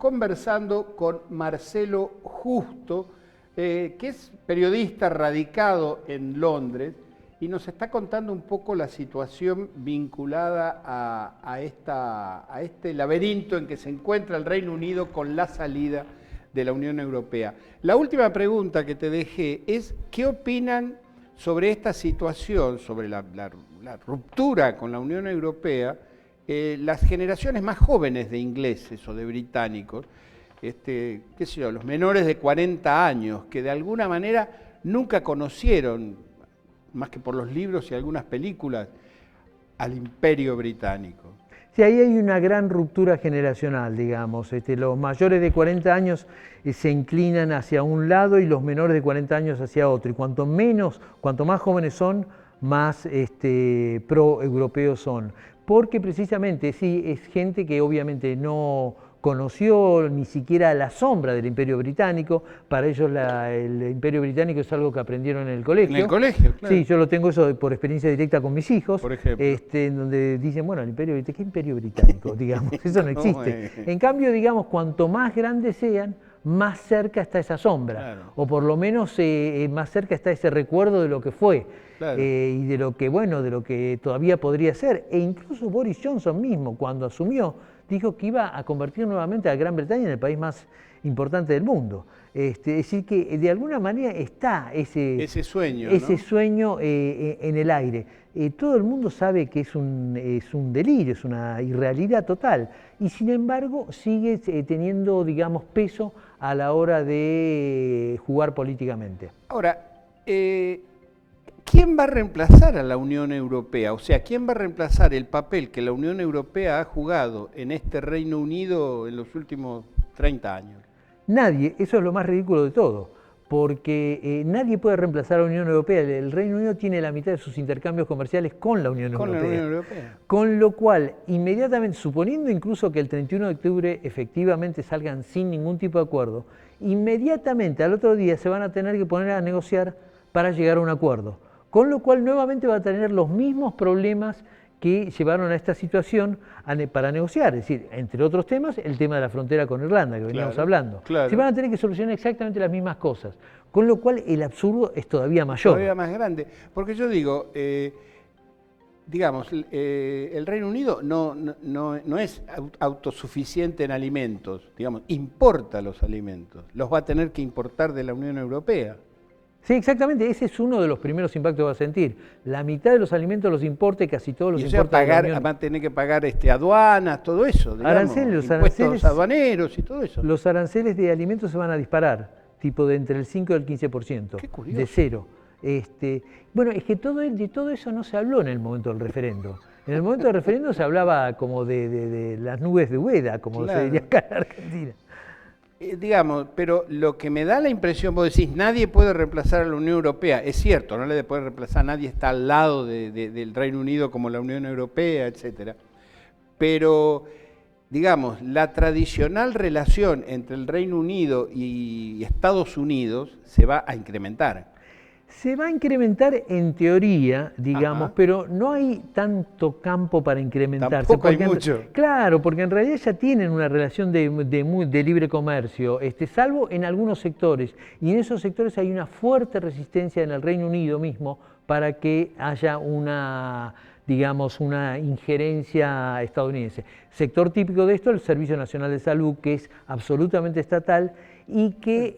conversando con Marcelo Justo, que es periodista radicado en Londres y nos está contando un poco la situación vinculada a este laberinto en que se encuentra el Reino Unido con la salida de la Unión Europea. La última pregunta que te dejé es, ¿qué opinan sobre esta situación, sobre la ruptura con la Unión Europea, las generaciones más jóvenes de ingleses o de británicos, qué sé yo, los menores de 40 años, que de alguna manera nunca conocieron, más que por los libros y algunas películas, al Imperio Británico? Sí, ahí hay una gran ruptura generacional, digamos. Los mayores de 40 años se inclinan hacia un lado y los menores de 40 años hacia otro. Y cuanto más jóvenes son, más pro-europeos son. Porque precisamente, sí, es gente que obviamente no conoció ni siquiera la sombra del Imperio Británico. Para ellos el Imperio Británico es algo que aprendieron en el colegio. En el colegio, claro. Sí, yo lo tengo eso por experiencia directa con mis hijos. Por ejemplo. En donde dicen, bueno, el Imperio Británico, ¿qué Imperio Británico? Digamos, eso no existe. En cambio, digamos, cuanto más grandes sean, más cerca está esa sombra. Claro. O por lo menos más cerca está ese recuerdo de lo que fue. Claro. Y de lo que, bueno, de lo que todavía podría ser. E incluso Boris Johnson mismo, cuando asumió, dijo que iba a convertir nuevamente a Gran Bretaña en el país más importante del mundo. Es decir, que de alguna manera está ese sueño, ¿no? Sueño en el aire. Todo el mundo sabe que es un delirio, es una irrealidad total, y sin embargo sigue teniendo, digamos, peso a la hora de jugar políticamente. Ahora, ¿quién va a reemplazar a la Unión Europea? O sea, ¿quién va a reemplazar el papel que la Unión Europea ha jugado en este Reino Unido en los últimos 30 años? Nadie, eso es lo más ridículo de todo, porque nadie puede reemplazar a la Unión Europea. El Reino Unido tiene la mitad de sus intercambios comerciales con la Unión Europea. Con lo cual, inmediatamente, suponiendo incluso que el 31 de octubre efectivamente salgan sin ningún tipo de acuerdo, inmediatamente al otro día se van a tener que poner a negociar para llegar a un acuerdo. Con lo cual nuevamente va a tener los mismos problemas que llevaron a esta situación para negociar, es decir, entre otros temas, el tema de la frontera con Irlanda, que veníamos hablando. Claro. Se van a tener que solucionar exactamente las mismas cosas, con lo cual el absurdo es todavía mayor. Todavía más grande, porque yo digo, digamos, el Reino Unido no es autosuficiente en alimentos, digamos, importa los alimentos, los va a tener que importar de la Unión Europea. Sí, exactamente, ese es uno de los primeros impactos que va a sentir. La mitad de los alimentos los importa y casi todos los importa. Va a tener que pagar aduanas, todo eso, digamos, impuestos aduaneros y todo eso. Los aranceles de alimentos se van a disparar, tipo de entre el 5 y el 15%. Qué curioso. De cero. Bueno, es que de todo eso no se habló en el momento del referendo. En el momento del referendo se hablaba como de las nubes de Úbeda, como se diría acá en Argentina. Digamos, pero lo que me da la impresión, vos decís, nadie puede reemplazar a la Unión Europea, es cierto, no le puede reemplazar, nadie está al lado del Reino Unido como la Unión Europea, etcétera. Pero, digamos, la tradicional relación entre el Reino Unido y Estados Unidos se va a incrementar. Se va a incrementar en teoría, digamos, pero no hay tanto campo para incrementarse. Tampoco hay mucho. Claro, porque en realidad ya tienen una relación de libre comercio, salvo en algunos sectores. Y en esos sectores hay una fuerte resistencia en el Reino Unido mismo para que haya una injerencia estadounidense. Sector típico de esto, el Servicio Nacional de Salud, que es absolutamente estatal, y que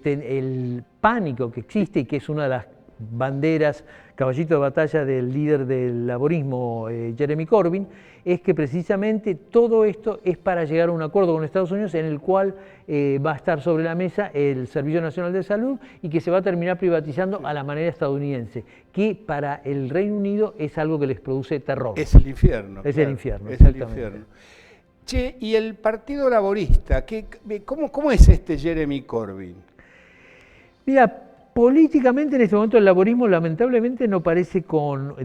el pánico que existe y que es una de las banderas, caballito de batalla del líder del laborismo, Jeremy Corbyn, es que precisamente todo esto es para llegar a un acuerdo con Estados Unidos en el cual va a estar sobre la mesa el Servicio Nacional de Salud y que se va a terminar privatizando a la manera estadounidense, que para el Reino Unido es algo que les produce terror. Es el infierno. Es el infierno, es el infierno. Che, ¿y el Partido Laborista? ¿Cómo es Jeremy Corbyn? Mira, políticamente en este momento el laborismo lamentablemente no parece con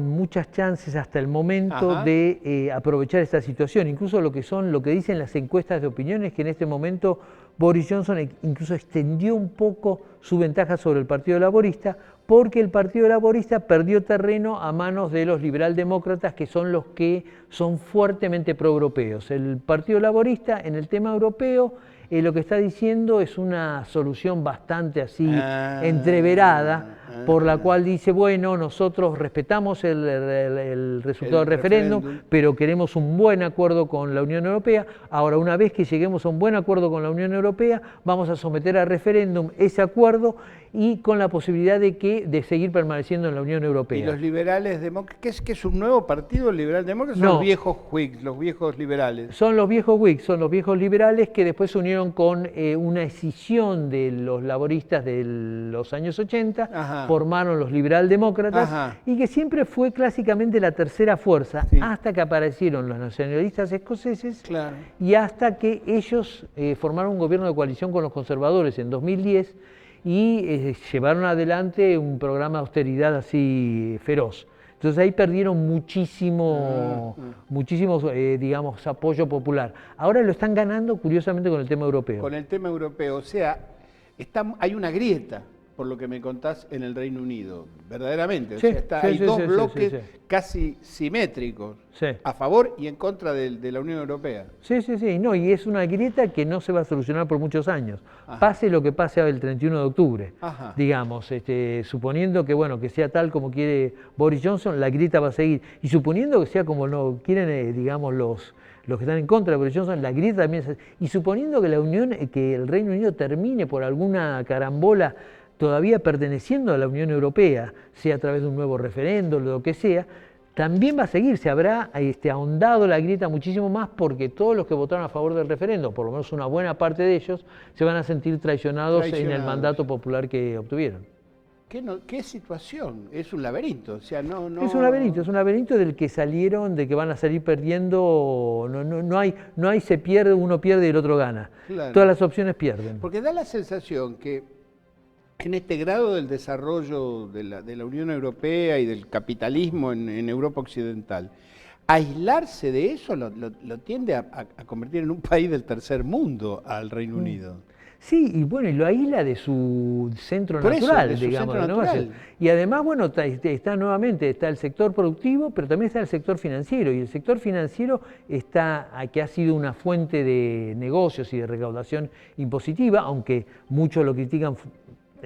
muchas chances hasta el momento de aprovechar esta situación. Incluso lo que dicen las encuestas de opinión es que en este momento Boris Johnson incluso extendió un poco su ventaja sobre el Partido Laborista porque el Partido Laborista perdió terreno a manos de los liberaldemócratas, que son los que son fuertemente proeuropeos. El Partido Laborista en el tema europeo lo que está diciendo es una solución bastante así entreverada, por la cual dice, bueno, nosotros respetamos el resultado del referéndum, pero queremos un buen acuerdo con la Unión Europea. Ahora, una vez que lleguemos a un buen acuerdo con la Unión Europea, vamos a someter a referéndum ese acuerdo y con la posibilidad de seguir permaneciendo en la Unión Europea. ¿Y los liberales demócratas, que es un nuevo partido liberal demócrata? Son los viejos Whigs, los viejos liberales. Son los viejos Whigs, son los viejos liberales que después se unieron con una escisión de los laboristas de los años 80, formaron los liberaldemócratas y que siempre fue clásicamente la tercera fuerza, hasta que aparecieron los nacionalistas escoceses y hasta que ellos formaron un gobierno de coalición con los conservadores en 2010 y llevaron adelante un programa de austeridad así feroz. Entonces ahí perdieron muchísimo, digamos, apoyo popular. Ahora lo están ganando, curiosamente, con el tema europeo. Con el tema europeo, o sea, hay una grieta, por lo que me contás, en el Reino Unido, verdaderamente. O sea, hay dos bloques casi simétricos, a favor y en contra de la Unión Europea. No, y es una grieta que no se va a solucionar por muchos años. Pase lo que pase el 31 de octubre, digamos, suponiendo que, bueno, que sea tal como quiere Boris Johnson, la grieta va a seguir. Y suponiendo que sea como lo quieren, digamos, los que están en contra de Boris Johnson, la grieta también se... Y suponiendo que el Reino Unido termine por alguna carambola todavía perteneciendo a la Unión Europea, sea a través de un nuevo referendo, lo que sea, también va a seguir, se habrá ahondado la grieta muchísimo más, porque todos los que votaron a favor del referendo, por lo menos una buena parte de ellos, se van a sentir traicionados en el mandato popular que obtuvieron. ¿Qué situación? Es un laberinto, o sea, no... Es un laberinto del que salieron, de que van a salir perdiendo, no hay se pierde, uno pierde y el otro gana. Todas las opciones pierden. Porque da la sensación que en este grado del desarrollo de la Unión Europea y del capitalismo en Europa Occidental, aislarse de eso lo tiende a convertir en un país del tercer mundo al Reino Unido. Sí, y bueno, y lo aísla de su centro natural, digamos. Y además, bueno, está nuevamente, está el sector productivo, pero también está el sector financiero, y el sector financiero que ha sido una fuente de negocios y de recaudación impositiva, aunque muchos lo critican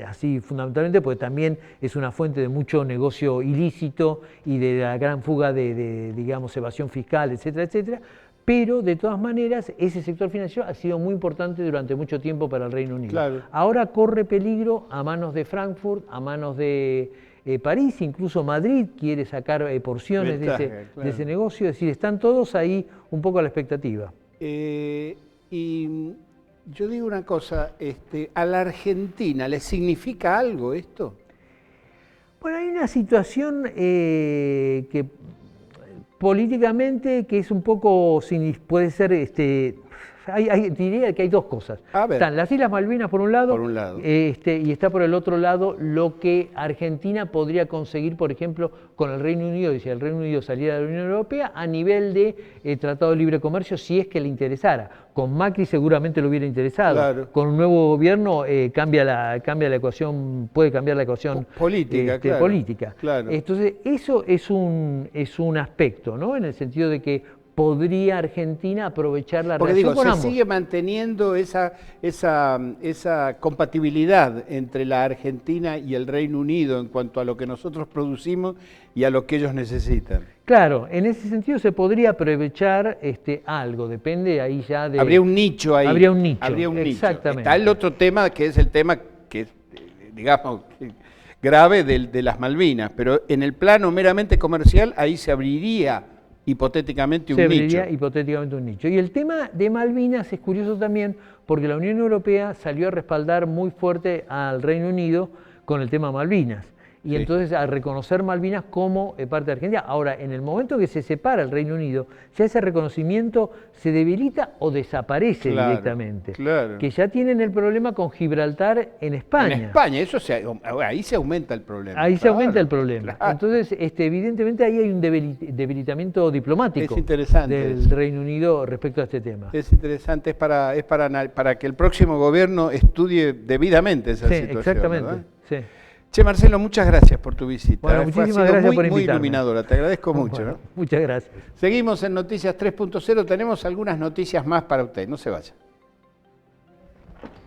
así fundamentalmente, porque también es una fuente de mucho negocio ilícito y de la gran fuga de digamos, evasión fiscal, etcétera, etcétera. Pero de todas maneras, ese sector financiero ha sido muy importante durante mucho tiempo para el Reino Unido. Ahora corre peligro a manos de Frankfurt, a manos de París, incluso Madrid quiere sacar porciones de ese negocio, es decir, están todos ahí un poco a la expectativa. Y yo digo una cosa, ¿a la Argentina le significa algo esto? Bueno, hay una situación que políticamente que es un poco, puede ser, diría que hay dos cosas. Están las Islas Malvinas por un lado, y está por el otro lado lo que Argentina podría conseguir, por ejemplo, con el Reino Unido, y si el Reino Unido saliera de la Unión Europea, a nivel de Tratado de Libre Comercio, si es que le interesara. Con Macri seguramente le hubiera interesado. Con un nuevo gobierno cambia la ecuación, puede cambiar la ecuación política. Entonces, eso es un aspecto, ¿no? En el sentido de que podría Argentina aprovechar la relación con ambos. Se sigue manteniendo esa compatibilidad entre la Argentina y el Reino Unido en cuanto a lo que nosotros producimos y a lo que ellos necesitan. Claro, en ese sentido se podría aprovechar algo, depende ahí ya de... Habría un nicho ahí. Habría un nicho, exactamente. Está el otro tema, que es el tema que, digamos, grave de las Malvinas, pero en el plano meramente comercial, ahí se abriría hipotéticamente un nicho. Hipotéticamente un nicho. Y el tema de Malvinas es curioso también porque la Unión Europea salió a respaldar muy fuerte al Reino Unido con el tema Malvinas. Y entonces a reconocer Malvinas como parte de Argentina. Ahora, en el momento que se separa el Reino Unido, ya ese reconocimiento se debilita o desaparece directamente. Que ya tienen el problema con Gibraltar en España. En España, ahí se aumenta el problema. Ahí se aumenta el problema. Entonces, evidentemente ahí hay un debilitamiento diplomático del Reino Unido respecto a este tema. Es interesante, es para que el próximo gobierno estudie debidamente esa situación. Exactamente. Che, Marcelo, muchas gracias por tu visita. Bueno, muchísimas gracias por invitarme. Muy iluminadora, te agradezco mucho. Bueno, ¿no? Muchas gracias. Seguimos en Noticias 3.0, tenemos algunas noticias más para usted, no se vaya.